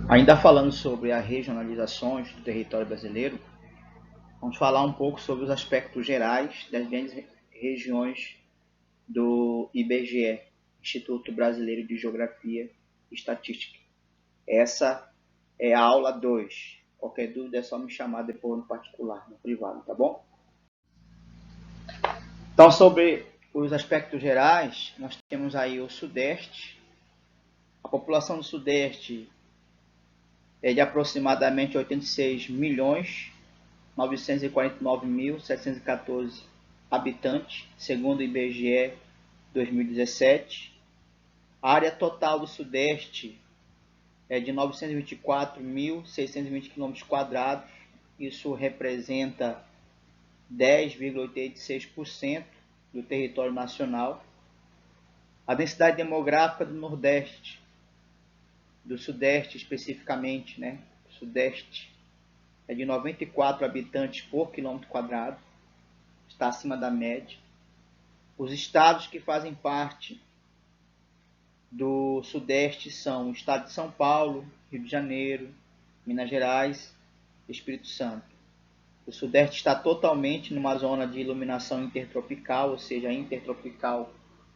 Ainda falando sobre as regionalizações do território brasileiro, vamos falar um pouco sobre os aspectos gerais das grandes regiões do IBGE, Instituto Brasileiro de Geografia e Estatística. Essa é a aula 2. Qualquer dúvida é só me chamar depois no particular, no privado, tá bom? Então, sobre os aspectos gerais, nós temos aí o Sudeste. A população do Sudeste é de aproximadamente 86 milhões 949.714 habitantes, segundo o IBGE 2017. A área total do Sudeste é de 924.620 km². Isso representa 10,86% do território nacional. A densidade demográfica do Nordeste, do Sudeste especificamente, né? Sudeste é de 94 habitantes por km², está acima da média. Os estados que fazem parte do Sudeste são o estado de São Paulo, Rio de Janeiro, Minas Gerais e Espírito Santo. O Sudeste está totalmente numa zona de iluminação intertropical, ou seja, intertropical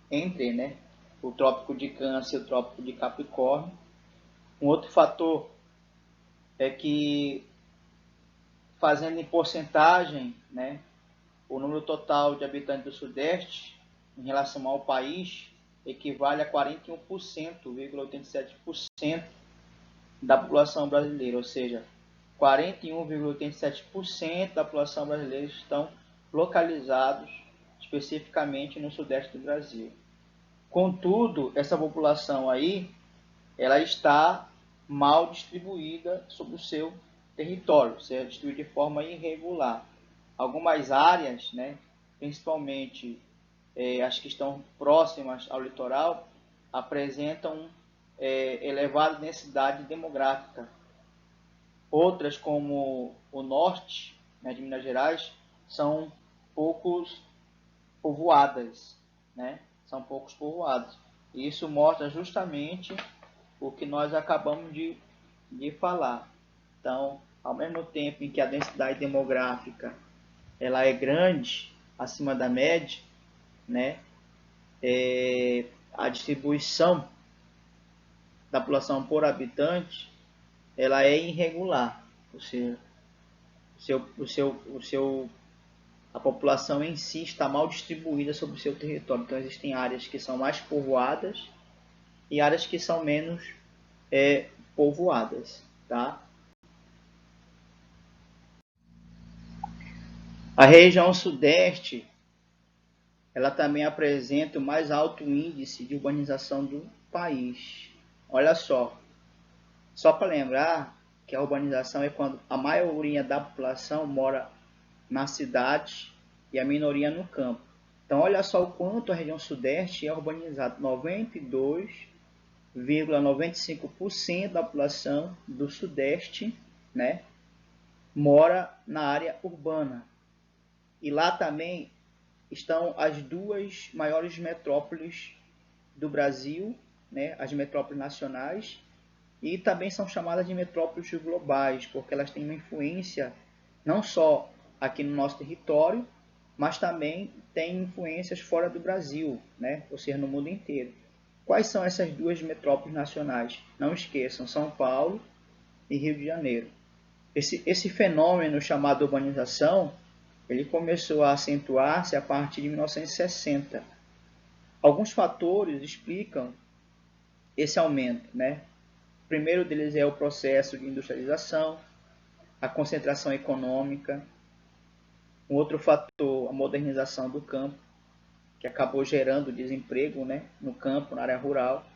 entre, né, o Trópico de Câncer e o Trópico de Capricórnio. Um outro fator é que, fazendo em porcentagem, né, o número total de habitantes do Sudeste em relação ao país equivale a 41,87% da população brasileira, ou seja, 41,87% da população brasileira estão localizados especificamente no Sudeste do Brasil. Contudo, essa população aí, ela está mal distribuída sobre o seu território, ou seja, distribuída de forma irregular. Algumas áreas, né, principalmente as que estão próximas ao litoral, apresentam elevada densidade demográfica. Outras, como o norte, né, de Minas Gerais, são poucos povoadas, né? São poucos povoados. E isso mostra justamente o que nós acabamos de falar. Então, ao mesmo tempo em que a densidade demográfica ela é grande, acima da média, né? A distribuição da população por habitante ela é irregular, ou seja, a população em si está mal distribuída sobre o seu território. Então existem áreas que são mais povoadas e áreas que são menos povoadas, tá? A região sudeste ela também apresenta o mais alto índice de urbanização do país. Olha só para lembrar que a urbanização é quando a maioria da população mora na cidade e a minoria no campo. Então, olha só o quanto a região sudeste é urbanizada. 92,95% da população do sudeste, né, mora na área urbana. E lá também estão as duas maiores metrópoles do Brasil, né, as metrópoles nacionais, e também são chamadas de metrópoles globais, porque elas têm uma influência não só aqui no nosso território, mas também têm influências fora do Brasil, né, ou seja, no mundo inteiro. Quais são essas duas metrópoles nacionais? Não esqueçam, São Paulo e Rio de Janeiro. Esse fenômeno chamado urbanização, ele começou a acentuar-se a partir de 1960. Alguns fatores explicam esse aumento, né? O primeiro deles é o processo de industrialização, a concentração econômica. Um outro fator, a modernização do campo, que acabou gerando desemprego, né, no campo, na área rural.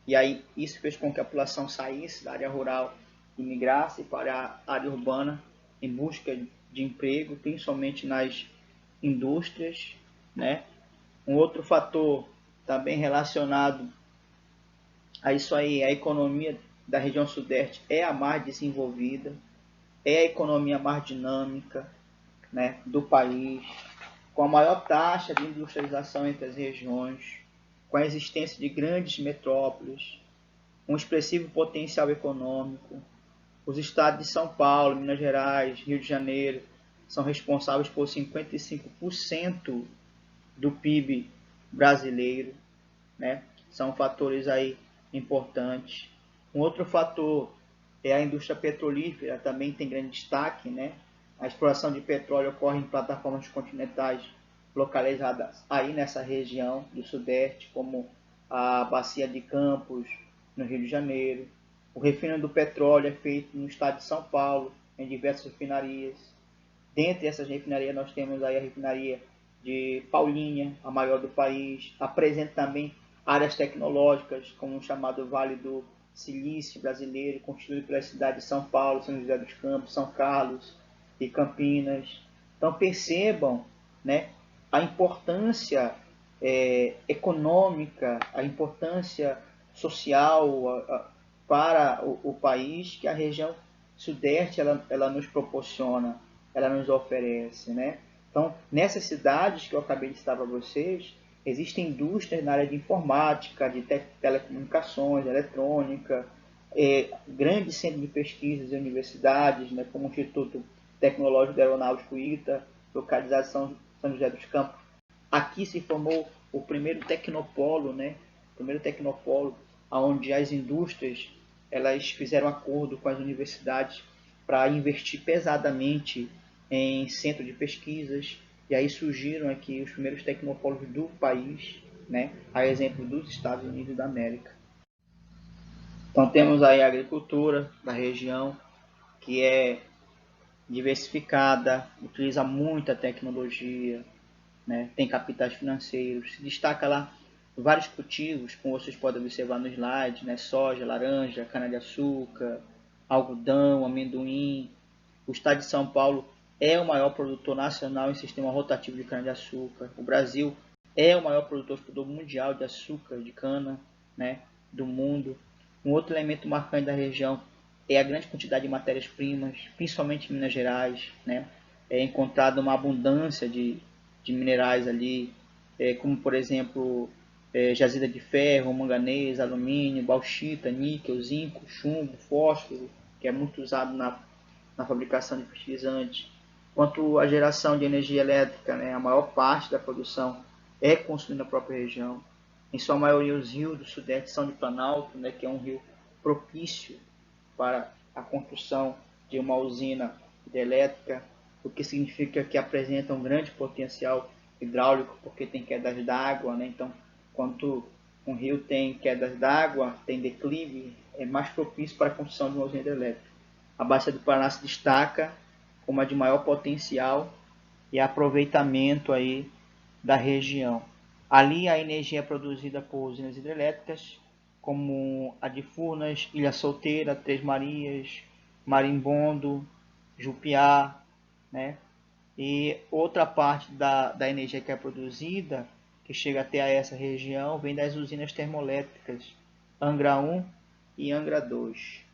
E aí isso fez com que a população saísse da área rural e migrasse para a área urbana em busca de emprego, principalmente nas indústrias, né? Um outro fator também relacionado a isso aí, a economia da região sudeste é a mais desenvolvida, é a economia mais dinâmica, né, do país, com a maior taxa de industrialização entre as regiões, com a existência de grandes metrópoles, um expressivo potencial econômico. Os estados de São Paulo, Minas Gerais, Rio de Janeiro são responsáveis por 55% do PIB brasileiro, né? São fatores aí importantes. Um outro fator é a indústria petrolífera, também tem grande destaque, né? A exploração de petróleo ocorre em plataformas continentais localizadas aí nessa região do Sudeste, como a Bacia de Campos, no Rio de Janeiro. O refino do petróleo é feito no estado de São Paulo, em diversas refinarias. Dentre essas refinarias, nós temos aí a refinaria de Paulínia, a maior do país. Apresenta também áreas tecnológicas, como o chamado Vale do Silício brasileiro, constituído pelas cidades de São Paulo, São José dos Campos, São Carlos e Campinas. Então percebam, né, a importância econômica, a importância social para o país que a região sudeste ela nos proporciona, ela nos oferece, né? Então, nessas cidades que eu acabei de citar para vocês, existem indústrias na área de informática, de telecomunicações, eletrônica, grandes centros de pesquisas e universidades, né, como o Instituto Tecnológico Aeronáutico ITA, localizado em São José dos Campos. Aqui se formou o primeiro tecnopolo, né? O primeiro tecnopolo, onde as indústrias elas fizeram acordo com as universidades para investir pesadamente em centro de pesquisas, e aí surgiram aqui os primeiros tecnopolos do país, né? A exemplo dos Estados Unidos da América. Então temos aí a agricultura da região, que é diversificada, utiliza muita tecnologia, né? Tem capitais financeiros, se destaca lá vários cultivos, como vocês podem observar no slide, né? Soja, laranja, cana-de-açúcar, algodão, amendoim. O estado de São Paulo é o maior produtor nacional em sistema rotativo de cana-de-açúcar. O Brasil é o maior produtor mundial de açúcar de cana, né, do mundo. Um outro elemento marcante da região é a grande quantidade de matérias-primas, principalmente em Minas Gerais, né? É encontrada uma abundância de minerais ali, como por exemplo jazida de ferro, manganês, alumínio, bauxita, níquel, zinco, chumbo, fósforo, que é muito usado na fabricação de fertilizantes. Quanto à geração de energia elétrica, né, a maior parte da produção é consumida na própria região. Em sua maioria, os rios do Sudeste são de Planalto, né, que é um rio propício para a construção de uma usina hidrelétrica, o que significa que apresenta um grande potencial hidráulico, porque tem quedas d'água, né? Então, quanto um rio tem quedas d'água, tem declive, é mais propício para a construção de uma usina hidrelétrica. A Bacia do Paraná se destaca como a de maior potencial e aproveitamento aí da região. Ali a energia é produzida por usinas hidrelétricas, como a de Furnas, Ilha Solteira, Três Marias, Marimbondo, Jupiá, né? E outra parte da energia que é produzida, que chega até a essa região, vem das usinas termoelétricas Angra 1 e Angra 2.